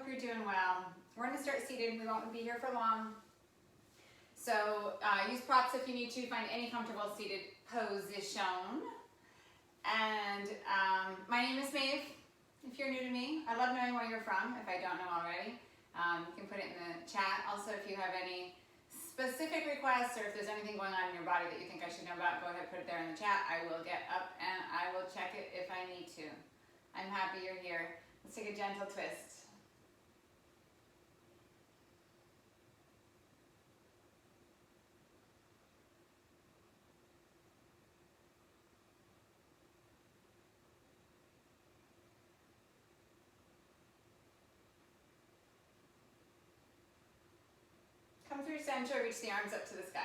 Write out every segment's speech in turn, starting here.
hope you're doing well. We're going to start seated. We won't be here for long. So use props if you need to. Find any comfortable seated position. And my name is Maeve. If you're new to me, I love knowing where you're from. If I don't know already, you can put it in the chat. Also, if you have any specific requests or if there's anything going on in your body that you think I should know about, go ahead, put it there in the chat. I will get up and I will check it if I need to. I'm happy you're here. Let's take a gentle twist. Come through center, reach the arms up to the sky.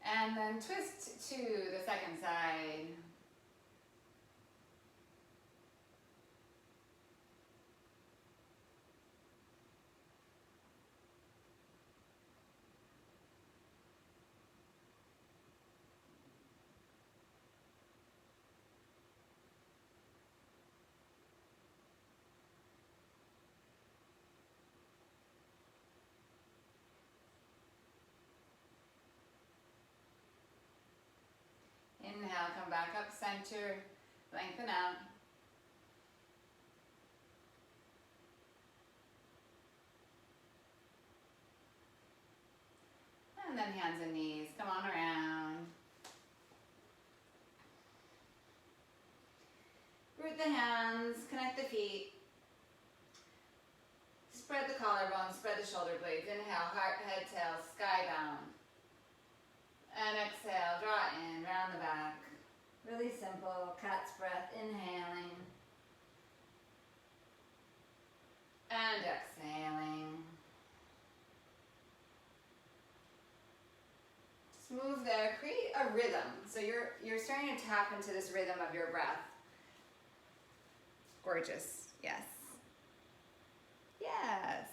And then twist to the second side. Inhale, come back up, center, lengthen out. And then hands and knees, come on around. Root the hands, connect the feet. Spread the collarbone, spread the shoulder blades. Inhale, heart, head, tail, skybound. And exhale, draw in, round the back. Really simple, cat's breath, inhaling. And exhaling. Just move there, create a rhythm. So you're starting to tap into this rhythm of your breath. Gorgeous, yes. Yes.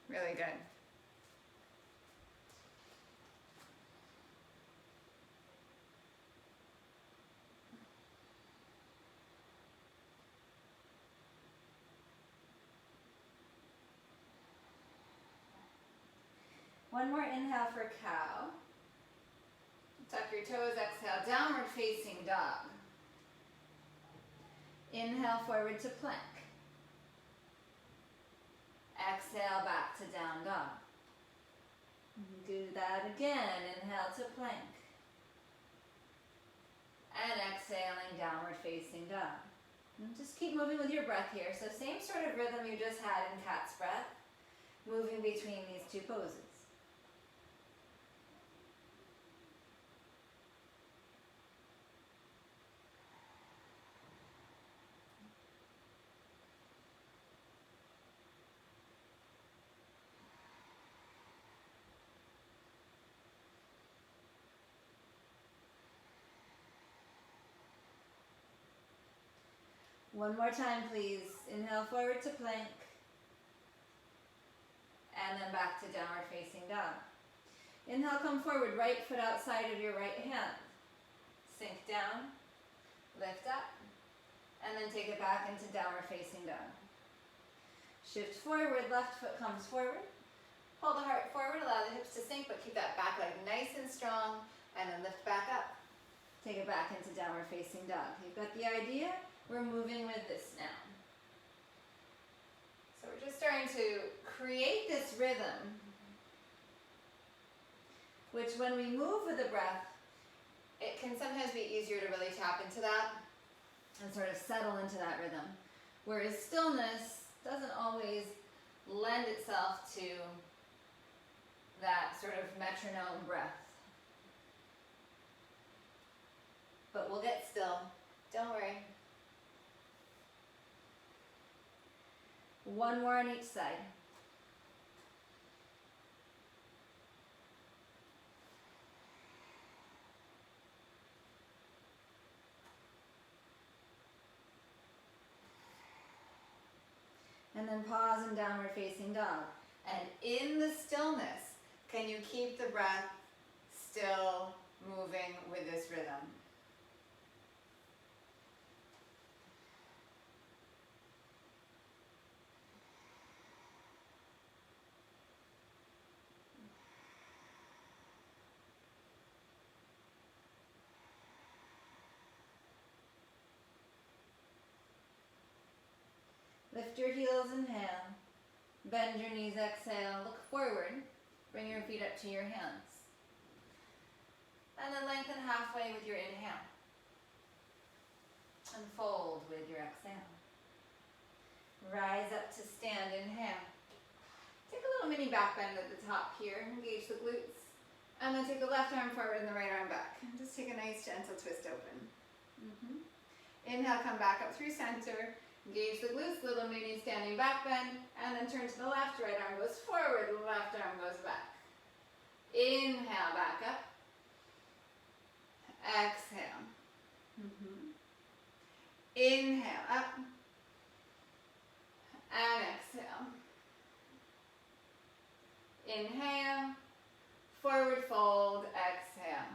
Really good. One more inhale for cow. Tuck your toes, exhale, downward facing dog. Inhale, forward to plank. Exhale, back to down dog. Do that again. Inhale to plank. And exhaling, downward facing dog. And just keep moving with your breath here. So same sort of rhythm you just had in cat's breath, moving between these two poses. One more time, please. Inhale, forward to plank. And then back to downward facing dog. Inhale, come forward, right foot outside of your right hand. Sink down, lift up, and then take it back into downward facing dog. Shift forward, left foot comes forward. Pull the heart forward, allow the hips to sink, but keep that back leg nice and strong, and then lift back up. Take it back into downward facing dog. You've got the idea? We're moving with this now. So we're just starting to create this rhythm, which when we move with the breath, it can sometimes be easier to really tap into that and sort of settle into that rhythm. Whereas stillness doesn't always lend itself to that sort of metronome breath. But we'll get still, don't worry. One more on each side. And then pause in downward facing dog. And in the stillness, can you keep the breath still moving with this rhythm? Lift your heels, inhale. Bend your knees, exhale. Look forward. Bring your feet up to your hands. And then lengthen halfway with your inhale. And fold with your exhale. Rise up to stand, inhale. Take a little mini back bend at the top here. Engage the glutes. And then take the left arm forward and the right arm back. And just take a nice gentle twist open. Inhale, come back up through center. Engage the glutes, little mini standing back bend, and then turn to the left, right arm goes forward, left arm goes back. Inhale, back up. Exhale. Inhale, up. And exhale. Inhale, forward fold, exhale.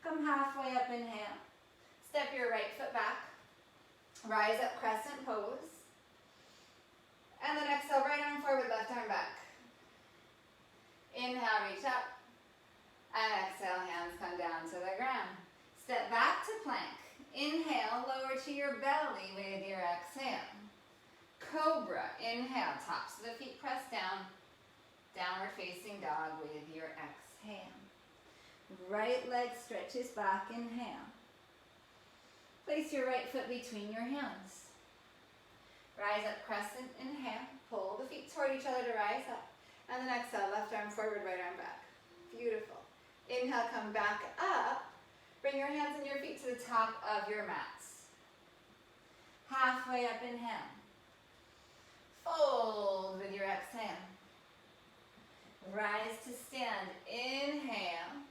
Come halfway up, inhale. Step your right foot back. Rise up, crescent pose. And then exhale, right arm forward, left arm back. Inhale, reach up. And exhale, hands come down to the ground. Step back to plank. Inhale, lower to your belly with your exhale. Cobra, inhale, tops of the feet press down. Downward facing dog with your exhale. Right leg stretches back, inhale. Place your right foot between your hands. Rise up, crescent, inhale. Pull the feet toward each other to rise up. And then exhale, left arm forward, right arm back. Beautiful. Inhale, come back up. Bring your hands and your feet to the top of your mats. Halfway up, inhale. Fold with your exhale. Rise to stand, inhale.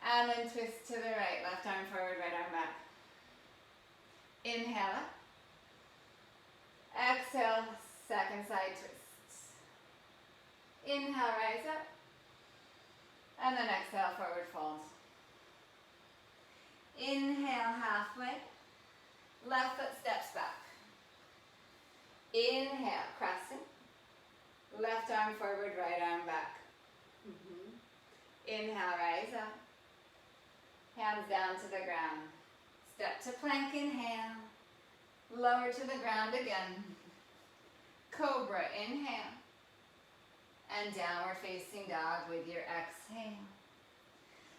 And then twist to the right, left arm forward, right arm back. Inhale up. Exhale, second side twist. Inhale, rise up. And then exhale, forward fold. Inhale, halfway. Left foot steps back. Inhale, crescent. Left arm forward, right arm back. Inhale, rise up. Hands down to the ground. Step to plank, inhale. Lower to the ground again. Cobra, inhale. And downward facing dog with your exhale.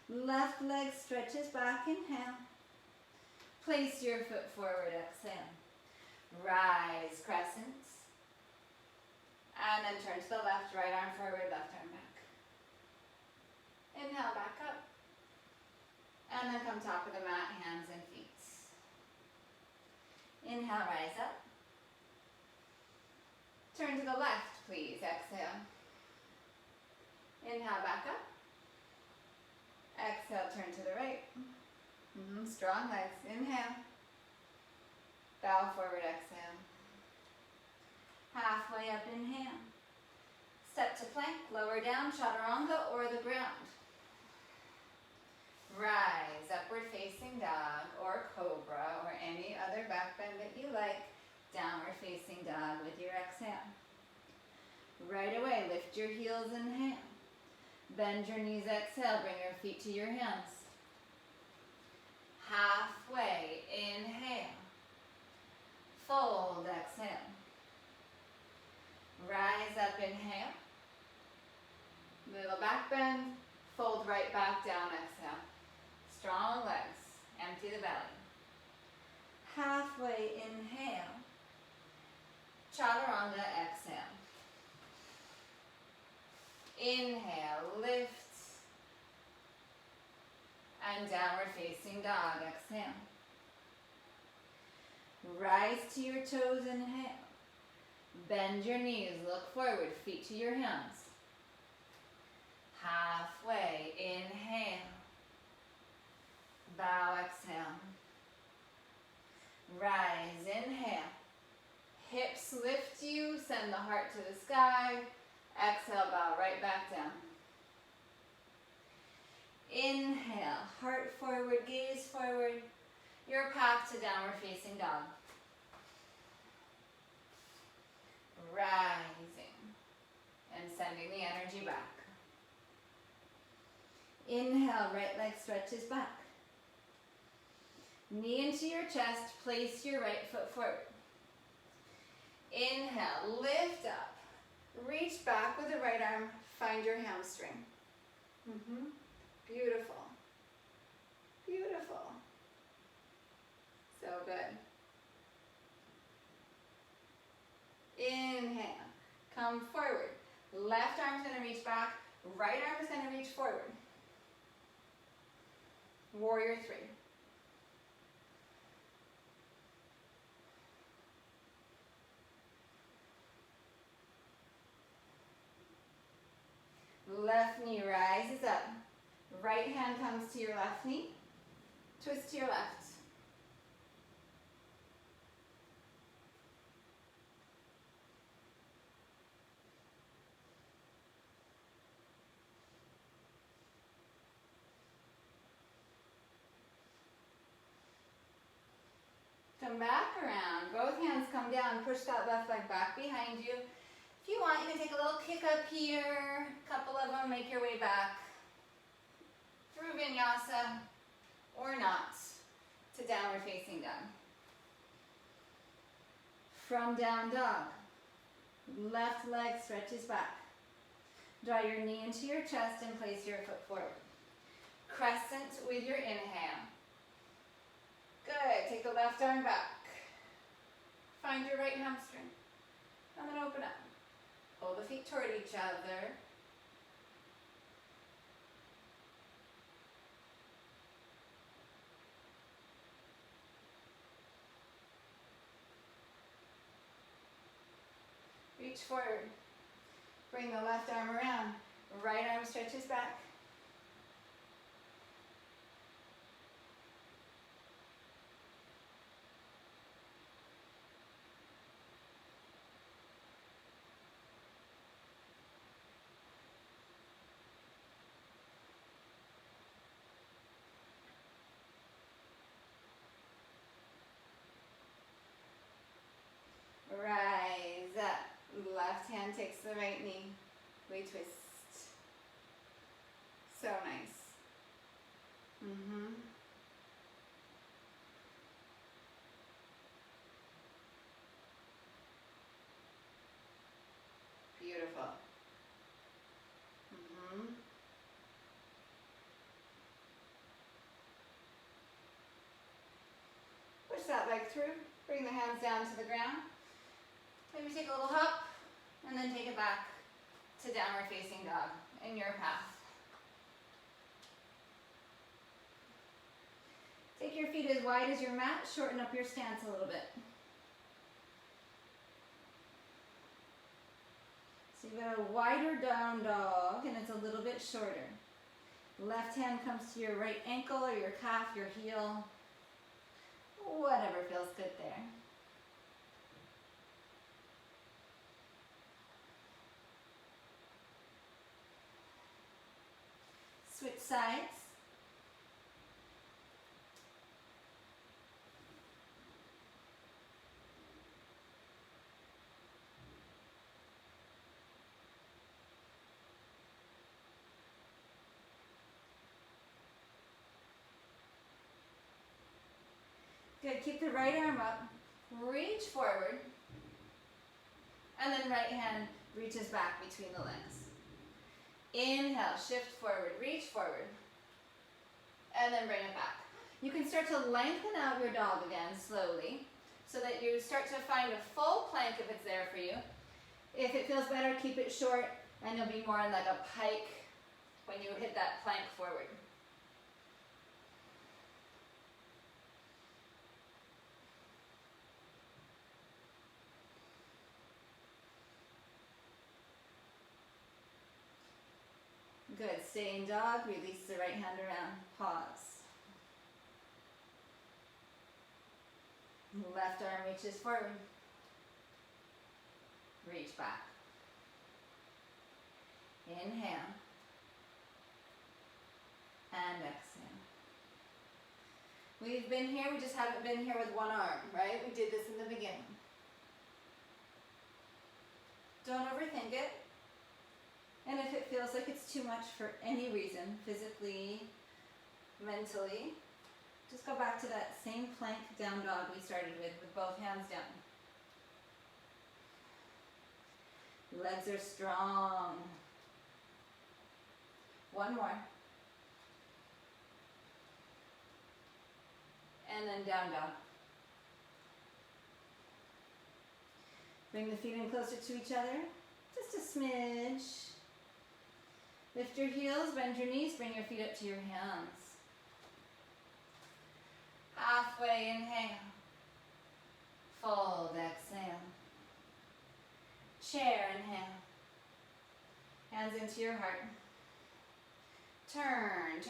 Left leg stretches back, inhale. Place your foot forward, exhale. Rise, crescents. And then turn to the left, right arm forward, left arm back. Inhale, back up. And then come top of the mat, hands and feet. Inhale, rise up. Turn to the left, please. Exhale. Inhale, back up. Exhale, turn to the right. Strong legs. Inhale. Bow forward, exhale. Halfway up, inhale. Step to plank, lower down, chaturanga or the ground. Rise, upward facing dog or cobra or any other back bend that you like. Downward facing dog with your exhale. Right away, lift your heels, inhale. Bend your knees, exhale, bring your feet to your hands. Halfway, inhale. Fold, exhale. Rise up, inhale. Little back bend, fold right back down, exhale. Strong legs, empty the belly. Halfway, inhale. Chaturanga, exhale. Inhale, lift. And downward facing dog, exhale. Rise to your toes, inhale. Bend your knees, look forward, feet to your hands. Halfway, inhale. Bow, exhale. Rise, inhale. Hips lift you, send the heart to the sky. Exhale, bow right back down. Inhale, heart forward, gaze forward. Your path to downward facing dog. Rising and sending the energy back. Inhale, right leg stretches back. Knee into your chest, place your right foot forward. Inhale, lift up. Reach back with the right arm, find your hamstring. Beautiful. Beautiful. So good. Inhale, come forward. Left arm's gonna reach back, right arm is gonna reach forward. Warrior three. Left knee rises up. Right hand comes to your left knee. Twist to your left. Come back around. Both hands come down. Push that left leg back behind you. If you want, you can take a little kick up here. A couple of them, make your way back through vinyasa or not to downward facing dog. From down dog, left leg stretches back. Draw your knee into your chest and place your foot forward. Crescent with your inhale. Good, take the left arm back. Find your right hamstring. And then open up. Pull the feet toward each other. Reach forward. Bring the left arm around. Right arm stretches back. Rise up. Left hand takes the right knee. We twist. So nice. Beautiful. Push that leg through. Bring the hands down to the ground. Maybe take a little hop, and then take it back to downward facing dog in your path. Take your feet as wide as your mat, shorten up your stance a little bit. So you've got a wider down dog, and it's a little bit shorter. Left hand comes to your right ankle or your calf, your heel, whatever feels good there. Switch sides. Good, keep the right arm up, reach forward, and then right hand reaches back between the legs. Inhale, shift forward, reach forward, and then bring it back. You can start to lengthen out your dog again slowly so that you start to find a full plank if it's there for you. If it feels better, keep it short and you'll be more in like a pike when you hit that plank forward. Good, stay in dog, release the right hand around, pause. Left arm reaches forward. Reach back. Inhale. And exhale. We've been here, we just haven't been here with one arm, right? We did this in the beginning. Don't overthink it. And if it feels like it's too much for any reason, physically, mentally, just go back to that same plank down dog we started with both hands down. Legs are strong. One more. And then down dog. Bring the feet in closer to each other. Just a smidge. Lift your heels, bend your knees, bring your feet up to your hands. Halfway inhale. Fold, exhale. Chair, inhale. Hands into your heart. Turn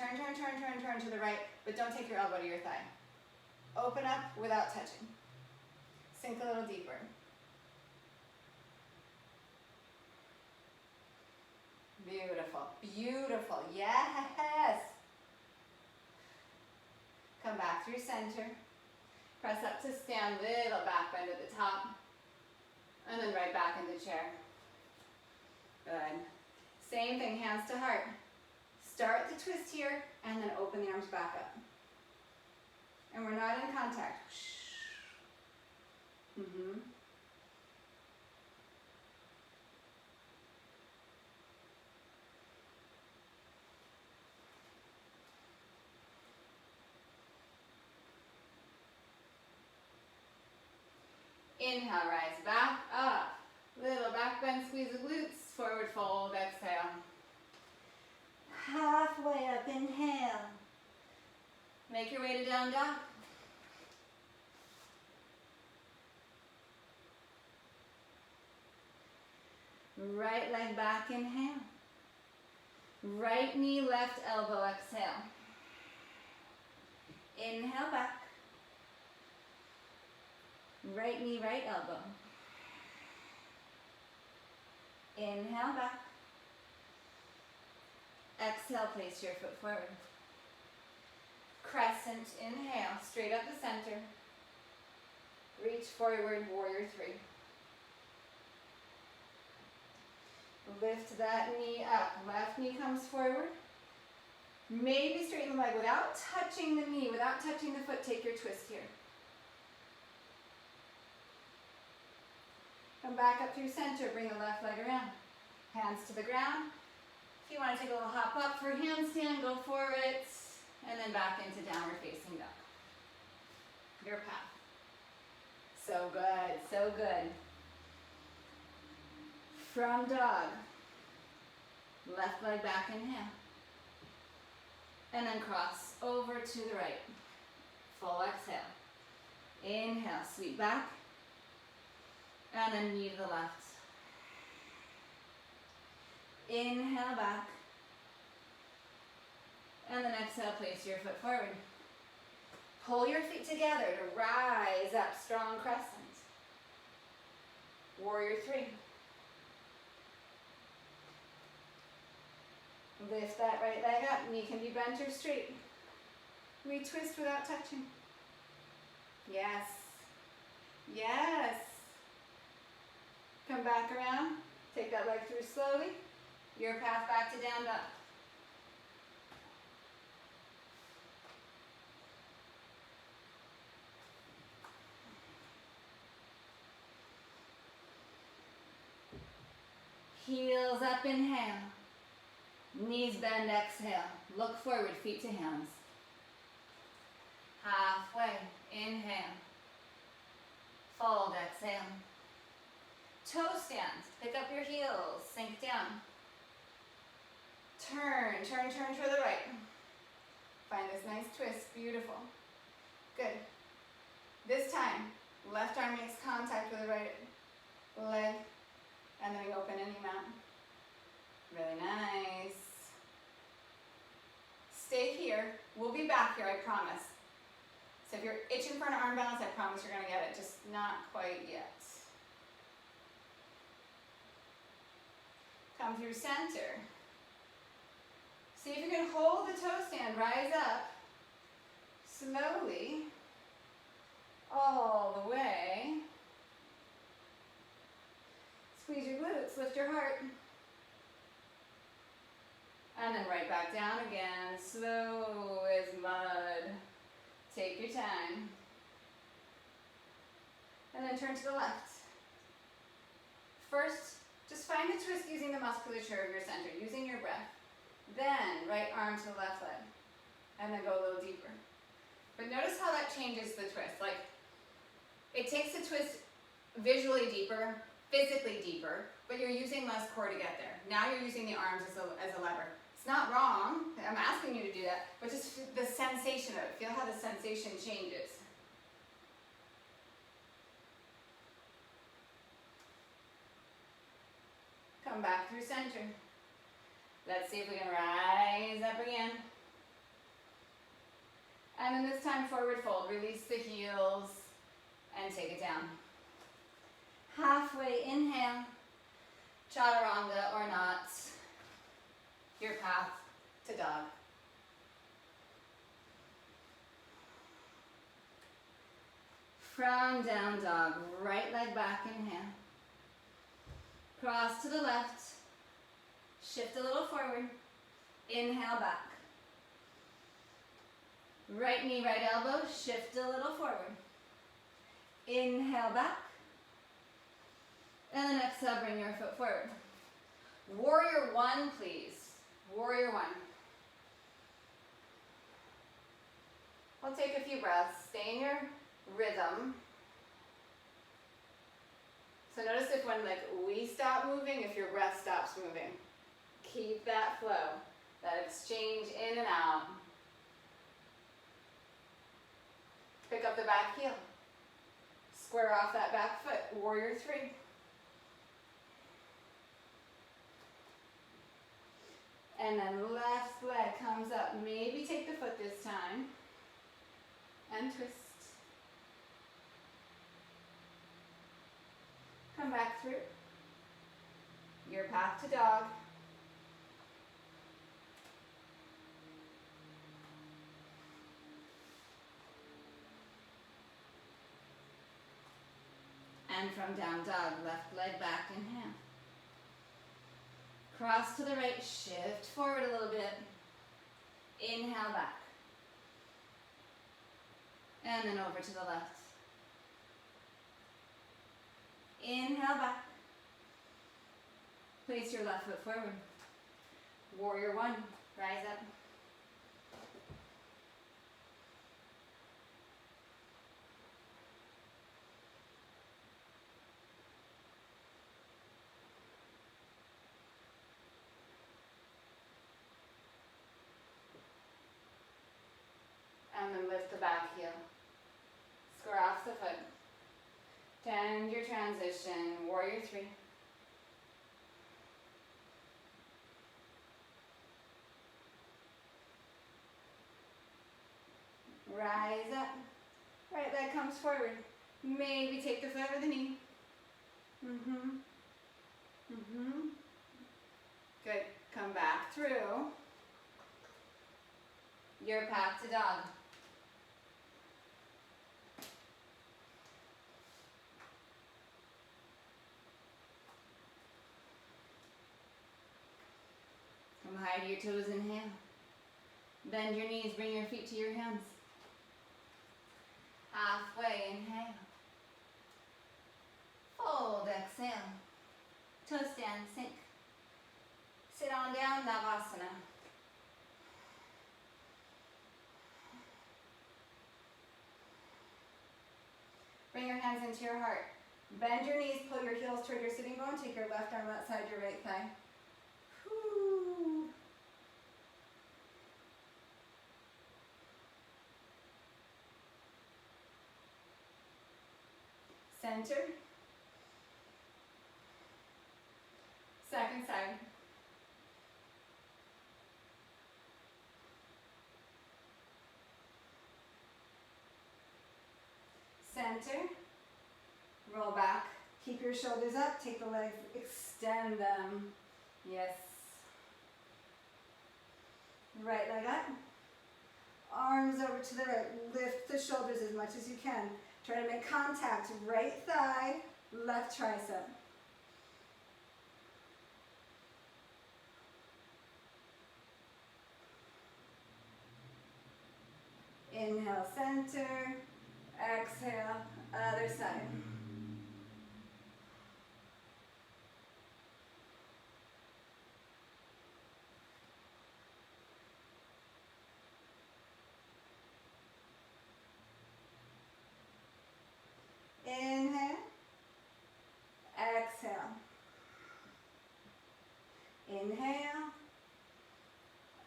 to the right, but don't take your elbow to your thigh. Open up without touching. Sink a little deeper. Beautiful, beautiful, yes. Come back through center. Press up to stand, little back bend at the top. And then right back into chair. Good. Same thing, hands to heart. Start the twist here, and then open the arms back up. And we're not in contact. Inhale, rise back up. Little back bend, squeeze the glutes. Forward fold, exhale. Halfway up, inhale. Make your way to down dog. Right leg back, inhale. Right knee, left elbow, exhale. Inhale back. Right knee, right elbow. Inhale back. Exhale, place your foot forward. Crescent, inhale, straight up the center. Reach forward, warrior three. Lift that knee up. Left knee comes forward. Maybe straighten the leg without touching the knee, without touching the foot. Take your twist here. Come back up through center. Bring the left leg around. Hands to the ground. If you want to take a little hop up for handstand, go for it. And then back into downward facing dog. Your path. So good, so good. From dog. Left leg back, inhale. And then cross over to the right. Full exhale. Inhale, sweep back. And then knee to the left. Inhale back. And then exhale, place your foot forward. Pull your feet together to rise up, strong crescent. Warrior three. Lift that right leg up, knee can be bent or straight. Retwist without touching. Yes. Yes. Come back around, take that leg through slowly. Your path back to down dog. Heels up, inhale. Knees bend, exhale. Look forward, feet to hands. Halfway, inhale. Fold, exhale. Toe stand, pick up your heels, sink down. Turn to the right. Find this nice twist, beautiful. Good. This time, left arm makes contact with the right leg, and then we open any mount. Really nice. Stay here. We'll be back here, I promise. So if you're itching for an arm balance, I promise you're gonna get it, just not quite yet. Come through center. See if you can hold the toe stand, rise up slowly all the way. Squeeze your glutes, lift your heart. And then right back down again, slow as mud. Take your time. And then turn to the left. First, just find the twist using the musculature of your center, using your breath. Then, right arm to the left leg. And then go a little deeper. But notice how that changes the twist. Like, it takes the twist visually deeper, physically deeper, but you're using less core to get there. Now you're using the arms as a lever. It's not wrong, I'm asking you to do that, but just the sensation of it. Feel how the sensation changes. Come back through center. Let's see if we can rise up again. And then this time forward fold. Release the heels and take it down. Halfway inhale, chaturanga or not, your path to dog. From down dog, right leg back, inhale. Cross to the left, shift a little forward, inhale back. Right knee, right elbow, shift a little forward. Inhale back. And then exhale, bring your foot forward. Warrior one, please. Warrior one. We'll take a few breaths. Stay in your rhythm. So notice if when we stop moving, if your breath stops moving. Keep that flow, that exchange in and out. Pick up the back heel. Square off that back foot. Warrior three. And then left leg comes up. Maybe take the foot this time. And twist. Come back through. Your path to dog. And from down dog, left leg back, inhale. Cross to the right, shift forward a little bit. Inhale back. And then over to the left. Inhale back. Place your left foot forward. Warrior one, rise up. And then lift the back heel. Square off the foot. End your transition. Warrior three. Rise up. Right leg comes forward. Maybe take the foot over the knee. Good. Come back through. Your path to dog. Come high to your toes, inhale. Bend your knees, bring your feet to your hands. Halfway, inhale. Fold, exhale. Toe stand, sink. Sit on down, Navasana. Bring your hands into your heart. Bend your knees, pull your heels toward your sitting bone. Take your left arm outside your right thigh. Whew. Center. Second side. center. Roll back. Keep your shoulders up. Take the legs, extend them. Yes. Right leg up. Arms over to the right. Lift the shoulders as much as you can. Try to make contact. Right thigh, left tricep. Inhale, center. Exhale, other side. Inhale, exhale. Inhale,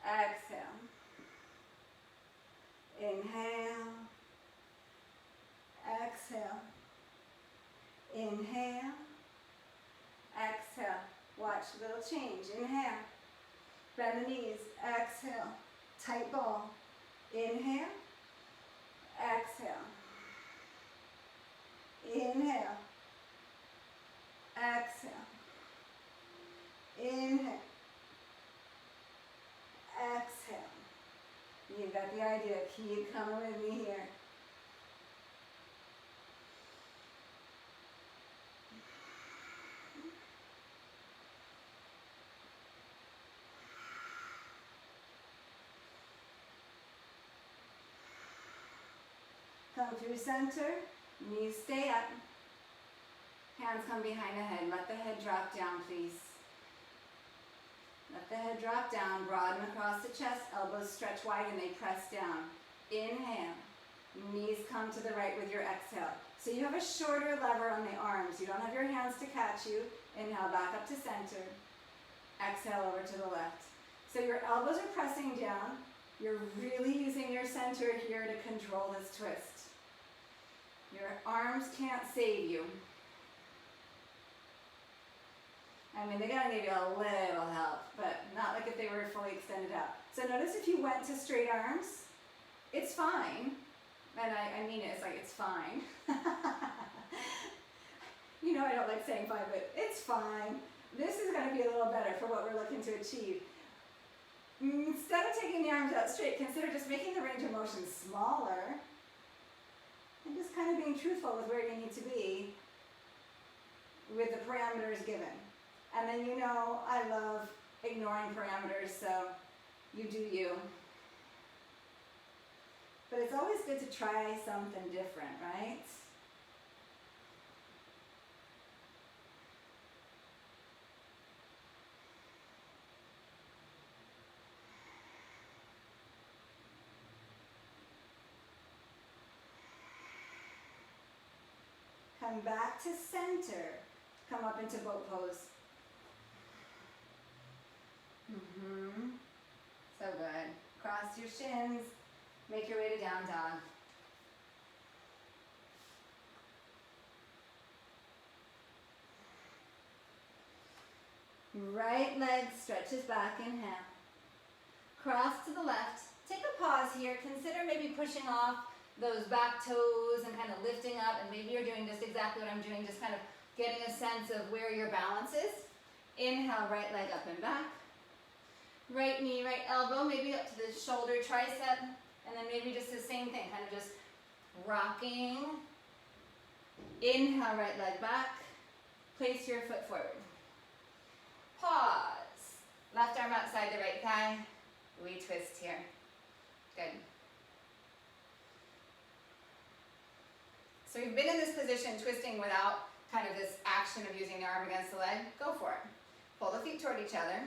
exhale. Inhale, exhale. Inhale, exhale. Watch, little change. Inhale, bend the knees. Exhale, tight ball. Inhale, exhale. Inhale, exhale. Inhale, exhale. You got the idea. Keep coming with me here. Come through center, knees stay up. Hands come behind the head. Let the head drop down, please. Let the head drop down, broaden across the chest, elbows stretch wide and they press down. Inhale, knees come to the right with your exhale. So you have a shorter lever on the arms. You don't have your hands to catch you. Inhale, back up to center. Exhale over to the left. So your elbows are pressing down. You're really using your center here to control this twist. Your arms can't save you. I mean, they're gonna give you a little help, but not like if they were fully extended out. So notice if you went to straight arms, it's fine. And I mean it, it's like, it's fine. You know I don't like saying fine, but it's fine. This is gonna be a little better for what we're looking to achieve. Instead of taking the arms out straight, consider just making the range of motion smaller and just kind of being truthful with where you need to be with the parameters given. And then you know I love ignoring parameters, so you do you. But it's always good to try something different, right? Come back to center. Come up into boat pose. So good. Cross your shins. Make your way to down dog. Right leg stretches back, inhale. Cross to the left. Take a pause here. Consider maybe pushing off those back toes and kind of lifting up, and maybe you're doing just exactly what I'm doing, just kind of getting a sense of where your balance is. Inhale, right leg up and back. Right knee, right elbow, maybe up to the shoulder, tricep, and then maybe just the same thing, kind of just rocking. Inhale, right leg back. Place your foot forward. Pause. Left arm outside the right thigh. We twist here. Good. So we've been in this position twisting without kind of this action of using the arm against the leg. Go for it. Pull the feet toward each other.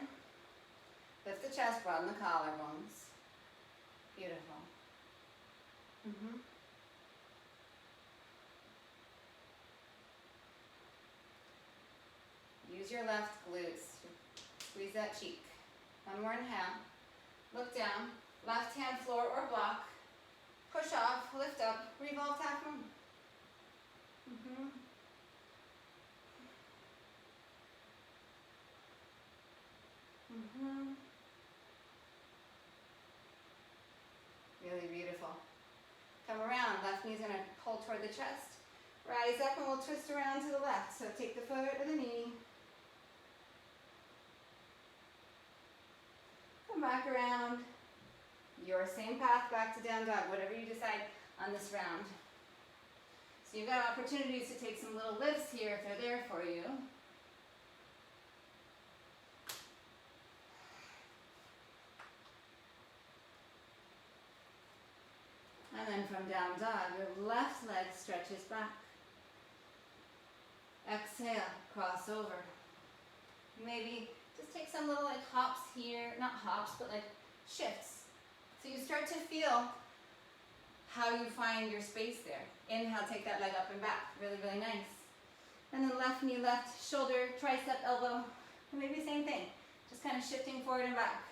Lift the chest, broaden the collarbones. Beautiful. Use your left glutes. Squeeze that cheek. One more inhale. Look down. Left hand floor or block. Push off, lift up, revolve half moon. Really beautiful. Come around, left knee's gonna pull toward the chest. Rise up and we'll twist around to the left. So take the foot or the knee. Come back around. Your same path back to down dog, whatever you decide on this round. So you've got opportunities to take some little lifts here if they're there for you. And then from down dog, your left leg stretches back. Exhale, cross over. Maybe just take some little like hops here, not hops, but like shifts. So you start to feel how you find your space there. Inhale, take that leg up and back. Really, really nice. And then left knee, left shoulder, tricep, elbow. And maybe same thing. Just kind of shifting forward and back.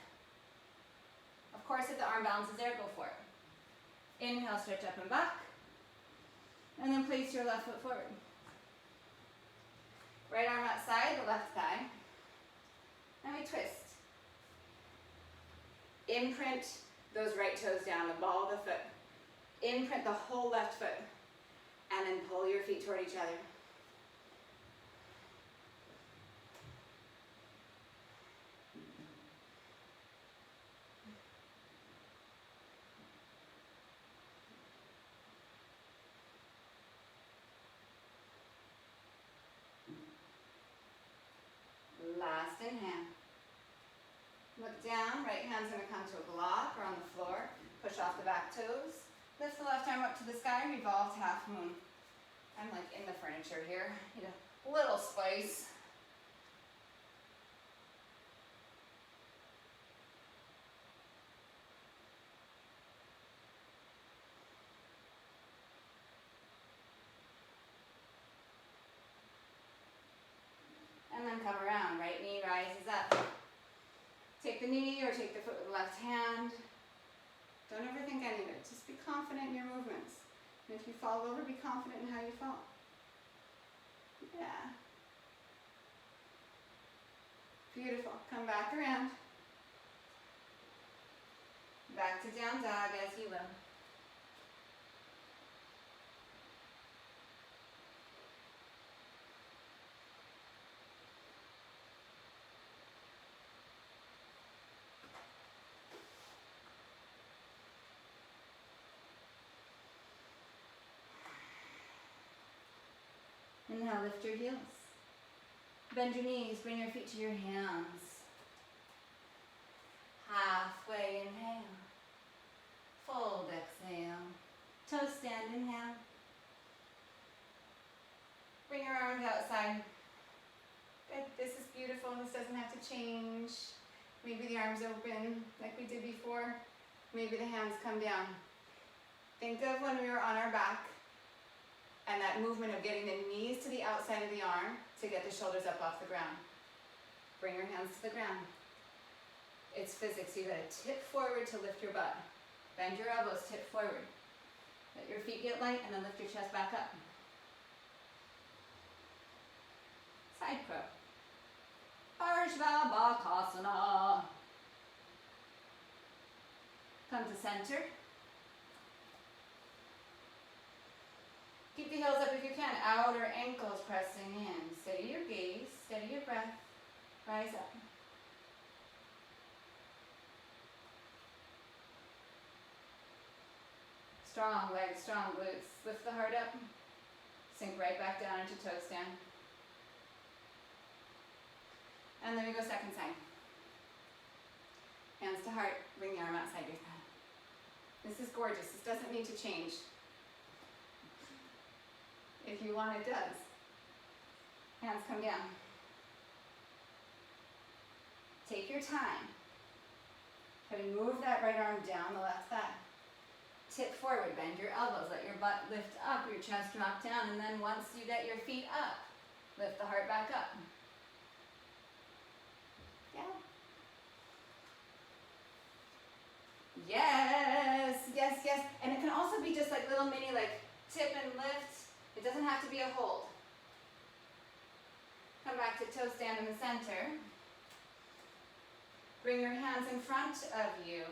Of course, if the arm balance is there, go for it. Inhale, stretch up and back. And then place your left foot forward. Right arm outside, the left thigh. And we twist. Imprint those right toes down, the ball of the foot. Imprint the whole left foot. And then pull your feet toward each other. Last inhale. Look down, right hand's going to come to a block or on the floor. Push off the back toes. Lift the left arm up to the sky, revolve to half moon. I'm like in the furniture here. Need a little spice. And then come around, right knee rises up. Take the knee or take the foot with the left hand. Don't overthink any of it. Just be confident in your movements. And if you fall over, be confident in how you fall. Yeah. Beautiful. Come back around. Back to down dog as you will. Inhale, lift your heels. Bend your knees, bring your feet to your hands. Halfway inhale. Fold, exhale. Toe stand, inhale. Bring your arms outside. Good, this is beautiful, this doesn't have to change. Maybe the arms open like we did before. Maybe the hands come down. Think of when we were on our back. And that movement of getting the knees to the outside of the arm to get the shoulders up off the ground. Bring your hands to the ground. It's physics. You gotta tip forward to lift your butt. Bend your elbows, tip forward. Let your feet get light and then lift your chest back up. Side crow. Parshvabhakasana. Come to center. Keep the heels up if you can. Outer ankles pressing in. Steady your gaze. Steady your breath. Rise up. Strong legs, strong glutes. Lift the heart up. Sink right back down into toe stand. And then we go second side. Hands to heart. Bring the arm outside your head. This is gorgeous. This doesn't need to change. If you want, it does. Hands come down. Take your time. Try to move that right arm down the left thigh. Tip forward, bend your elbows, let your butt lift up, your chest drop down, and then once you get your feet up, lift the heart back up. Yeah. Yes, yes, yes. And it can also be just like little mini like tip and lift. It doesn't have to be a hold. Come back to toe stand in the center. Bring your hands in front of you.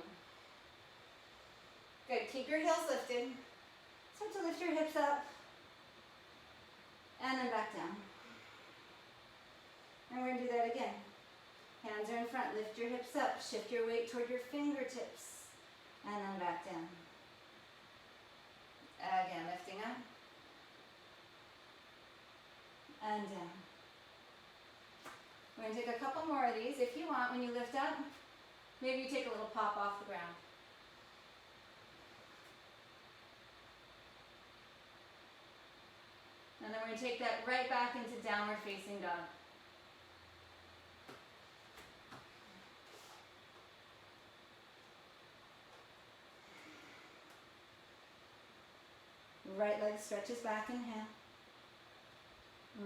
Good, keep your heels lifted. Start to lift your hips up. And then back down. And we're going to do that again. Hands are in front. Lift your hips up. Shift your weight toward your fingertips. And then back down. Again, lifting up. And down. We're going to take a couple more of these. If you want, when you lift up, maybe you take a little pop off the ground. And then we're going to take that right back into downward facing dog. Right leg stretches back, inhale.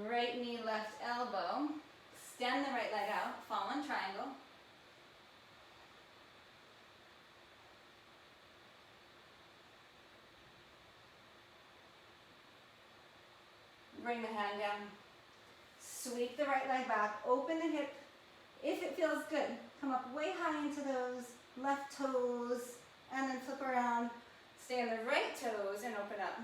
Right knee, left elbow. Extend the right leg out, fallen triangle. Bring the hand down. Sweep the right leg back, open the hip. If it feels good, come up way high into those left toes, and then flip around. Stay on the right toes and open up.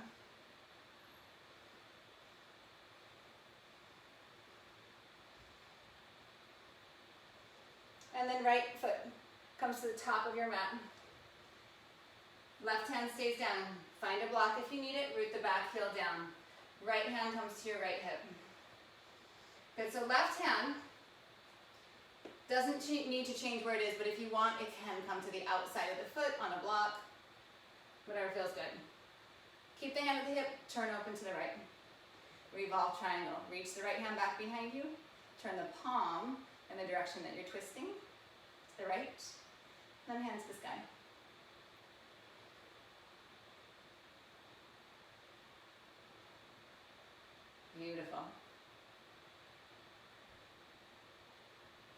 And then right foot comes to the top of your mat. Left hand stays down. Find a block if you need it. Root the back heel down. Right hand comes to your right hip. Good, so left hand doesn't need to change where it is, but if you want, it can come to the outside of the foot on a block. Whatever feels good. Keep the hand at the hip, turn open to the right. Revolve triangle. Reach the right hand back behind you. Turn the palm in the direction that you're twisting. To the right. Then hands to the sky. Beautiful.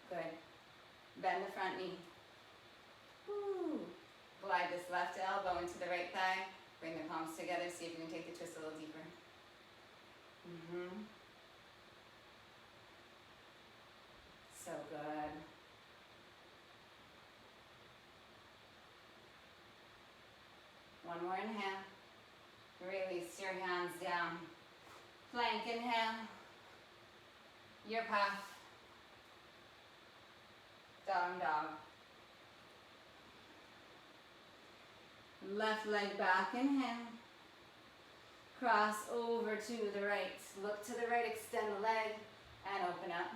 Good. Bend the front knee. Woo. Glide this left elbow into the right thigh. Bring the palms together. See if you can take the twist a little deeper. So good. One more inhale. Release your hands down. Plank inhale. Your path. Down dog. Left leg back, inhale. Cross over to the right. Look to the right, extend the leg, and open up.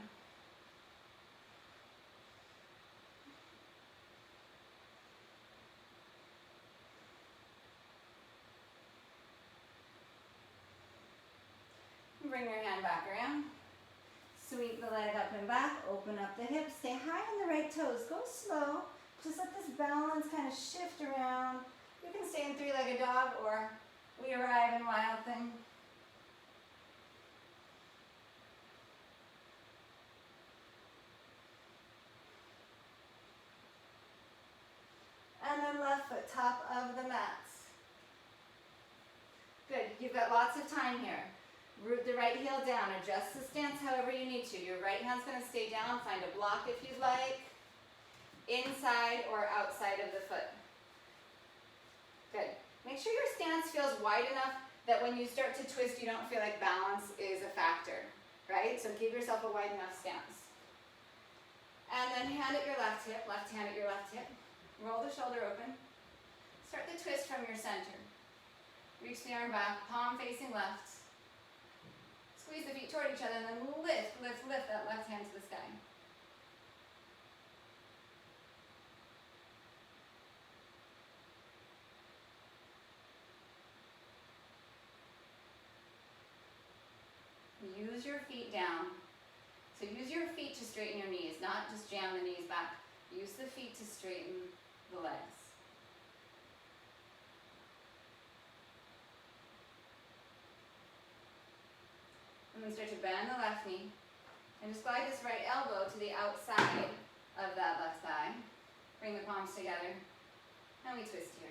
Bring your hand back around. Sweep the leg up and back, open up the hips, stay high on the right toes. Go slow, just let this balance kind of shift around. You can stay in three-legged dog or we arrive in wild thing. And then left foot, top of the mats. Good, you've got lots of time here. Root the right heel down, adjust the stance however you need to. Your right hand's gonna stay down, find a block if you'd like, inside or outside of the foot. Good. Make sure your stance feels wide enough that when you start to twist, you don't feel like balance is a factor, right? So give yourself a wide enough stance. And then hand at your left hip, left hand at your left hip. Roll the shoulder open. Start the twist from your center. Reach the arm back, palm facing left. Squeeze the feet toward each other and then lift, lift, lift that left hand to the sky. Use your feet down. So use your feet to straighten your knees, not just jam the knees back. Use the feet to straighten the legs. And then start to bend the left knee. And just glide this right elbow to the outside of that left thigh. Bring the palms together. And we twist here.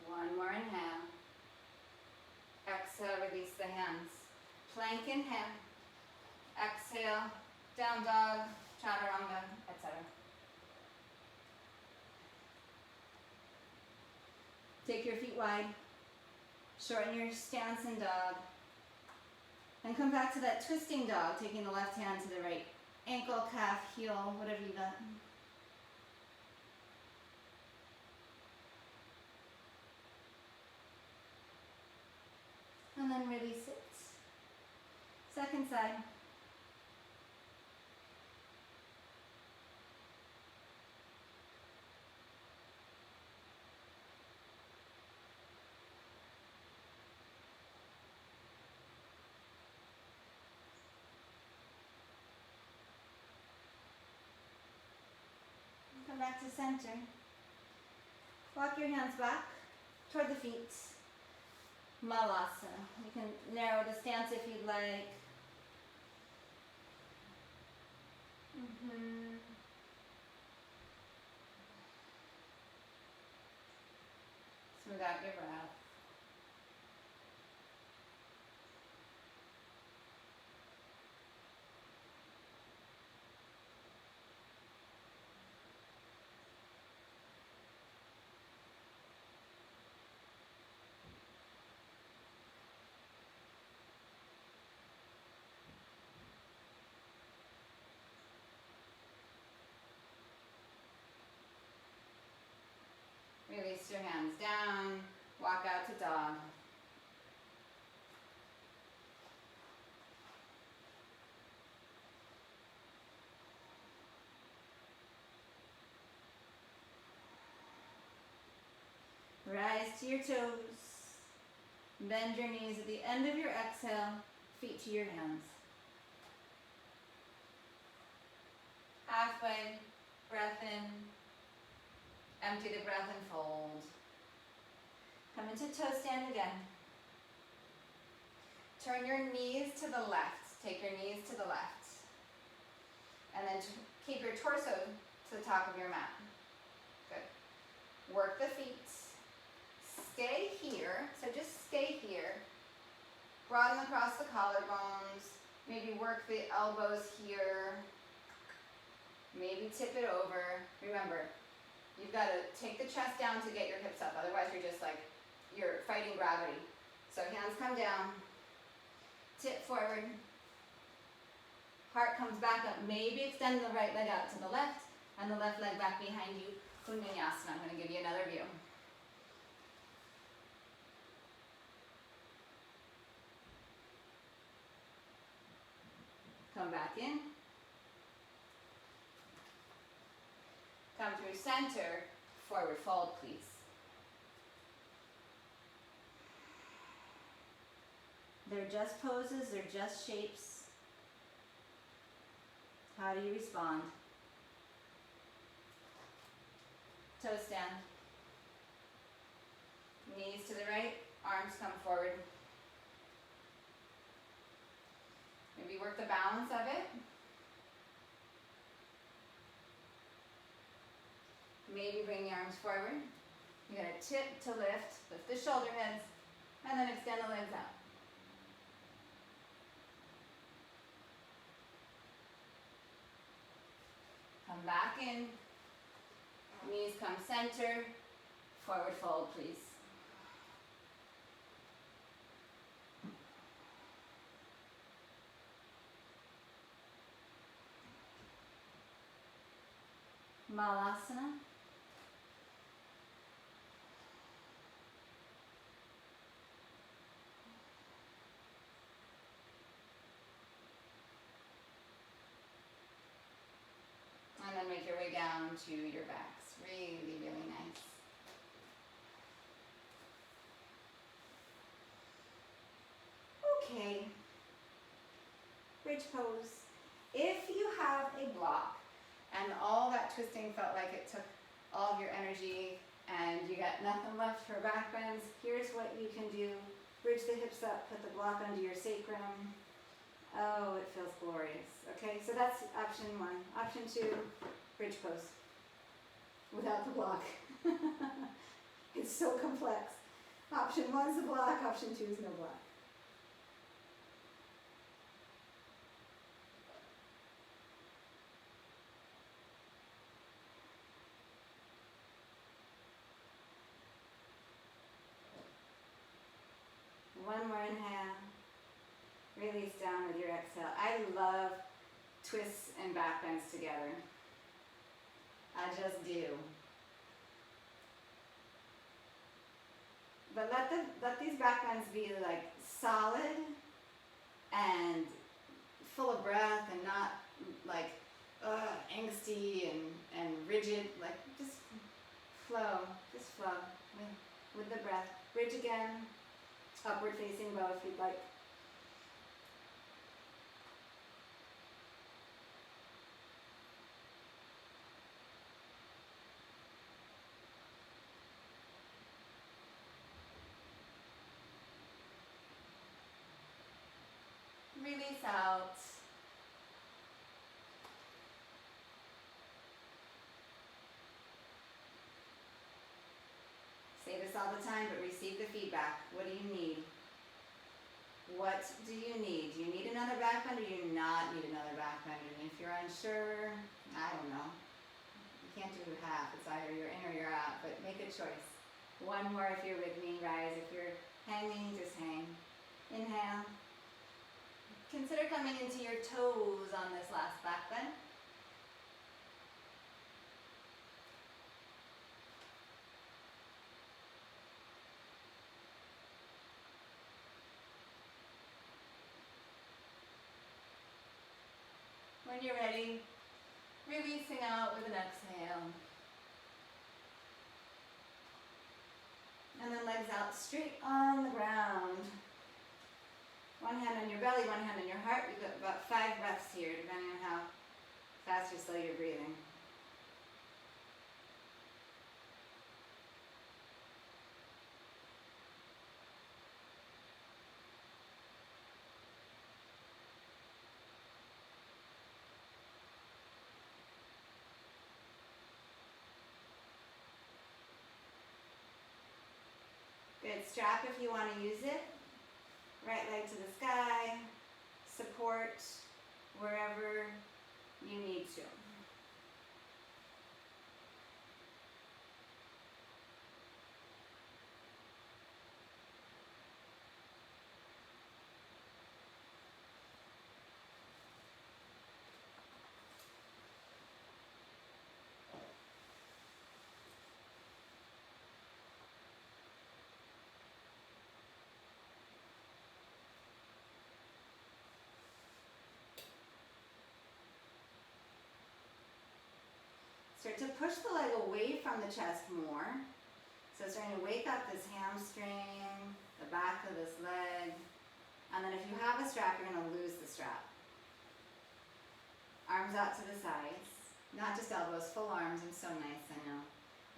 One more inhale. Exhale, Plank inhale. Exhale, down dog, chaturanga, etc. Take your feet wide. Shorten your stance in dog. And come back to that twisting dog, taking the left hand to the right ankle, calf, heel, whatever you got. And then release it. Second side. Come back to center. Walk your hands back toward the feet. Malasana. You can narrow the stance if you'd like. Smooth out your breath. Release your hands down, walk out to dog. Rise to your toes. Bend your knees at the end of your exhale, feet to your hands. Halfway, breath in. Empty the breath and fold. Come into toe stand again. Turn your knees to the left. Take your knees to the left. And then keep your torso to the top of your mat. Good. Work the feet. Stay here. So just stay here. Broaden across the collarbones. Maybe work the elbows here. Maybe tip it over. Remember, you've got to take the chest down to get your hips up. Otherwise, you're fighting gravity. So hands come down. Tip forward. Heart comes back up. Maybe extend the right leg out to the left and the left leg back behind you. Untitled. I'm going to give you another view. Come back in. Come through center. Forward fold, please. They're just poses, they're just shapes. How do you respond? Toe stand. Knees to the right, arms come forward. Maybe work the balance of it. Maybe bring the arms forward. You're going to tip to lift the shoulder heads, and then extend the legs out. Come back in. Knees come center. Forward fold, please. Malasana. And then make your way down to your backs. Really, really nice. Okay. Bridge pose. If you have a block and all that twisting felt like it took all of your energy and you got nothing left for back bends, here's what you can do. Bridge the hips up, put the block under your sacrum. Oh, it feels glorious. Okay, so that's option one. Option two, bridge pose. Without the block. It's so complex. Option one's the block, option two is no block. One more inhale. Release down with your exhale. I love twists and back bends together. I just do. But let these back bends be like solid and full of breath and not like angsty and rigid. Like just flow with the breath. Bridge again. Upward facing bow if you'd like. Release out. Say this all the time, but receive the feedback. What do you need? What do you need? Do you need another back bend or do you not need another back bend? And if you're unsure, I don't know. You can't do half. It's either you're in or you're out, but make a choice. One more if you're with me, rise. If you're hanging, just hang. Inhale. Consider coming into your toes on this last back bend. When you're ready, releasing out with an exhale. And then legs out straight on the ground. One hand on your belly, one hand on your heart. We've got about 5 breaths here, depending on how fast or slow you're breathing. Good. Strap if you want to use it. Right leg to the sky. Support wherever you need to. Start to push the leg away from the chest more. So starting to wake up this hamstring, the back of this leg. And then if you have a strap, you're going to lose the strap. Arms out to the sides. Not just elbows, full arms. And so nice, I know.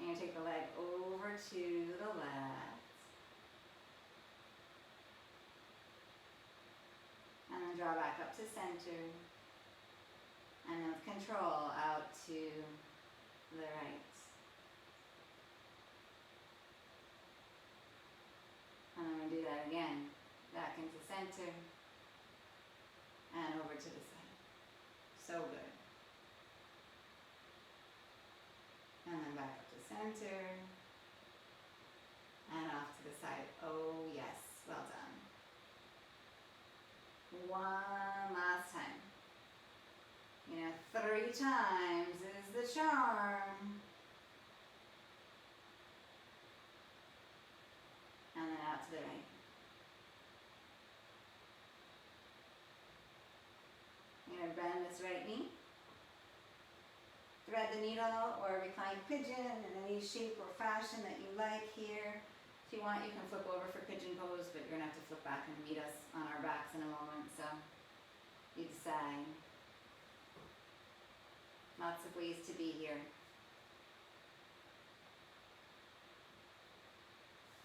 And you take the leg over to the left. And then draw back up to center. And then with control out to the right. And I'm going to do that again. Back into center. And over to the side. So good. And then back up to center. And off to the side. Oh yes, well done. One last time. 3 times is the charm. And then out to the right. You're going to bend this right knee. Thread the needle or reclined pigeon in any shape or fashion that you like here. If you want, you can flip over for pigeon pose, but you're going to have to flip back and meet us on our backs in a moment, so you decide. Lots of ways to be here.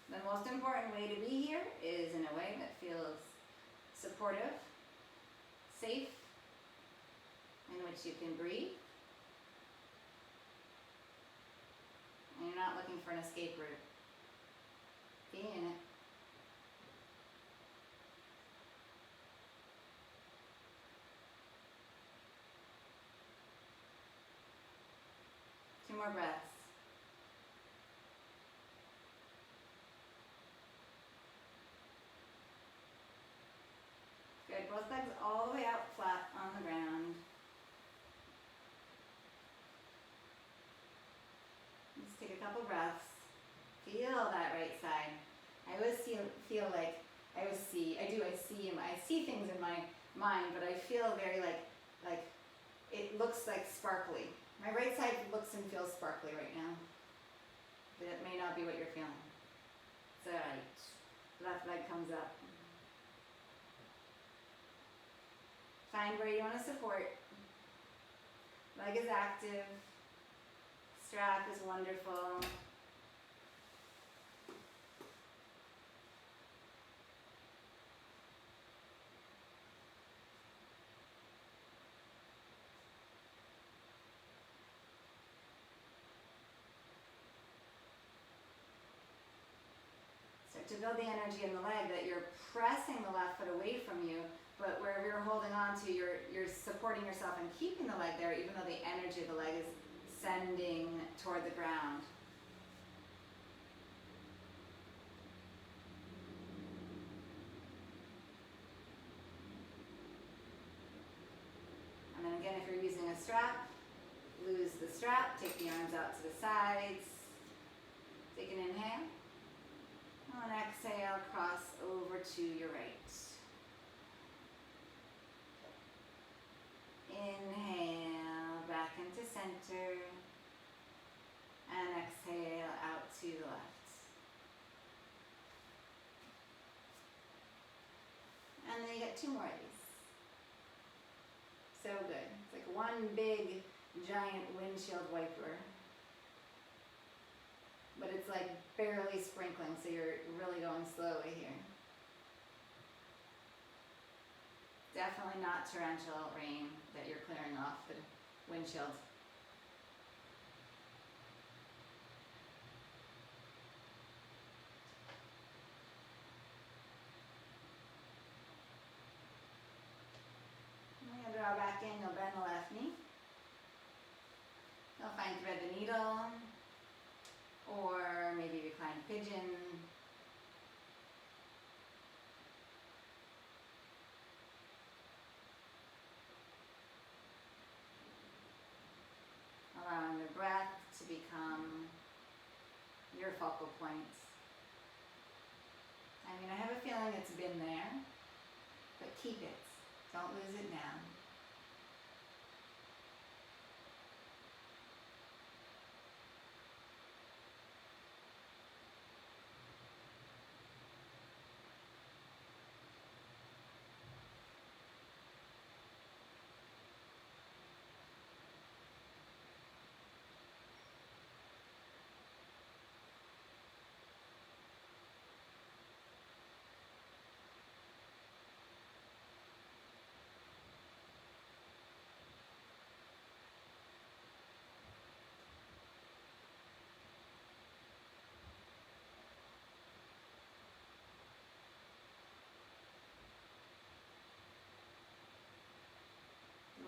The most important way to be here is in a way that feels supportive, safe, in which you can breathe. And you're not looking for an escape route. Be in it. Two more breaths. both legs all the way out flat on the ground. Just take a couple breaths. Feel that right side. I always feel like, I see things in my mind, but I feel very like it looks like sparkly. My right side looks and feels sparkly right now. But it may not be what you're feeling. It's alright. Left leg comes up. Find where you want to support. Leg is active. Strap is wonderful. Start to build the energy in the leg that you're pressing the left foot away from you, but wherever you're holding on to, you're supporting yourself and keeping the leg there, even though the energy of the leg is sending toward the ground. And then again, if you're using a strap, lose the strap, take the arms out to the sides. Take an inhale. And exhale, cross over to your right. Inhale, back into center. And exhale, out to the left. And then you get 2 more of these. So good. It's like one big, giant windshield wiper. But it's like barely sprinkling, so you're really going slowly here. Definitely not torrential rain that you're clearing off the windshield. I'm going to draw back in, you'll bend the left knee. You'll find thread the needle, or maybe recline pigeon. Allowing the breath to become your focal point. I mean, I have a feeling it's been there, but keep it. Don't lose it now.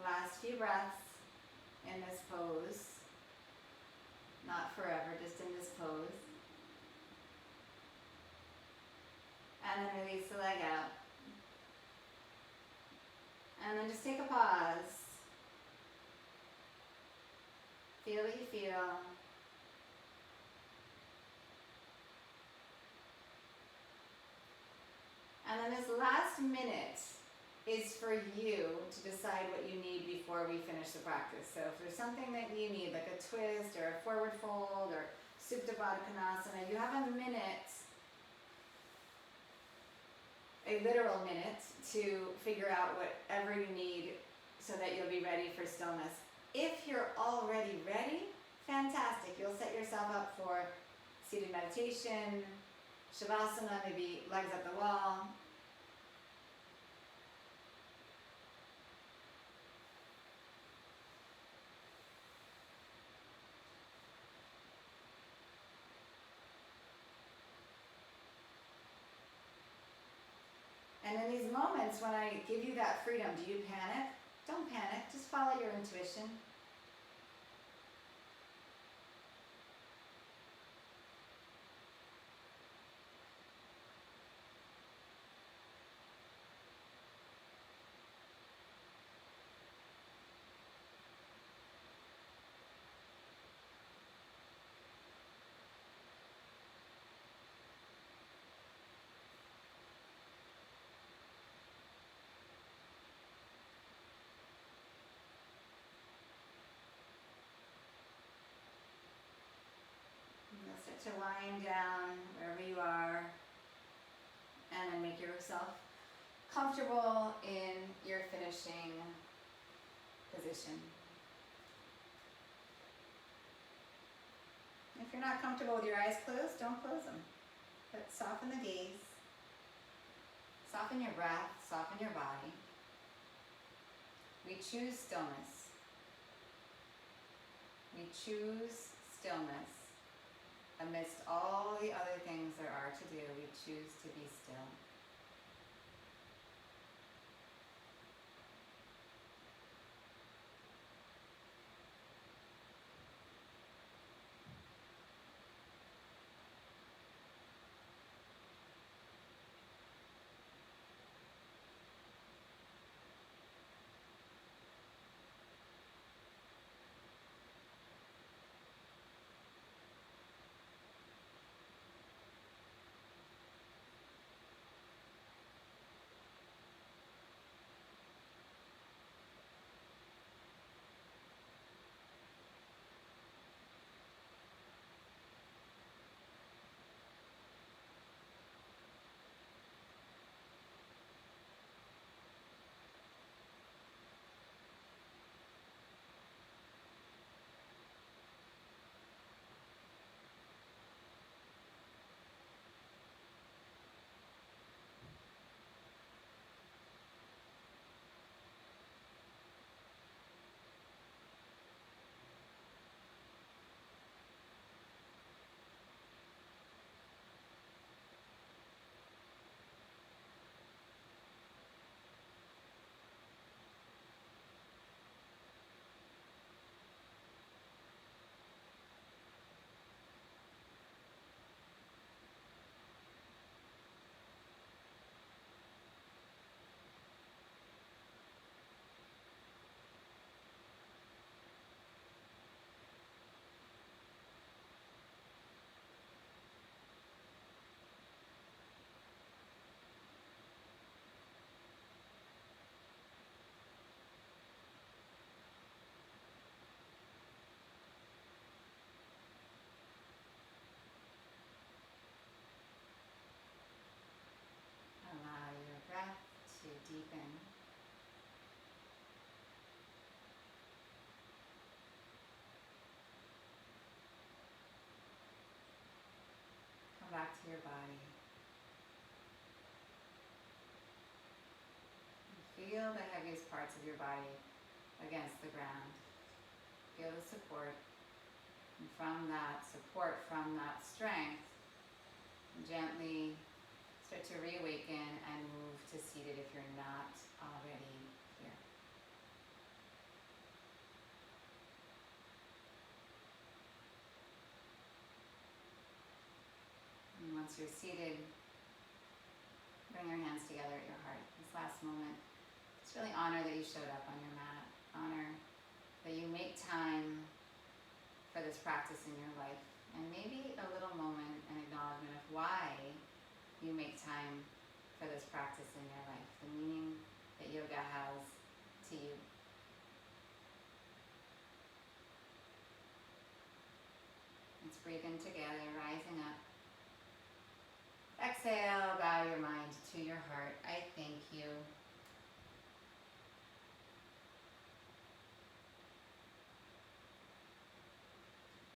Last few breaths in this pose. Not forever, just in this pose. And then release the leg out. And then just take a pause. Feel what you feel. And then this last minute is for you to decide what you need before we finish the practice. So if there's something that you need, like a twist or a forward fold or Supta Baddha Konasana, you have a minute, a literal minute, to figure out whatever you need so that you'll be ready for stillness. If you're already ready, fantastic. You'll set yourself up for seated meditation, Shavasana, maybe legs at the wall. And in these moments when I give you that freedom, do you panic? Don't panic, just follow your intuition. lying down wherever you are, and then make yourself comfortable in your finishing position. If you're not comfortable with your eyes closed, don't close them. But soften the gaze, soften your breath, soften your body. We choose stillness. We choose stillness. Amidst all the other things there are to do, we choose to be still. Allow your breath to deepen. Come back to your body. Feel the heaviest parts of your body against the ground. Feel the support. And from that support, from that strength, gently start to reawaken and move to seated if you're not already here. And once you're seated, bring your hands together at your heart. This last moment, just really honor that you showed up on your mat. Honor that you make time for this practice in your life. And maybe a little moment, an acknowledgement of why you make time for this practice in your life, the meaning that yoga has to you. Let's breathe in together, rising up. Exhale, bow your mind to your heart. I thank you.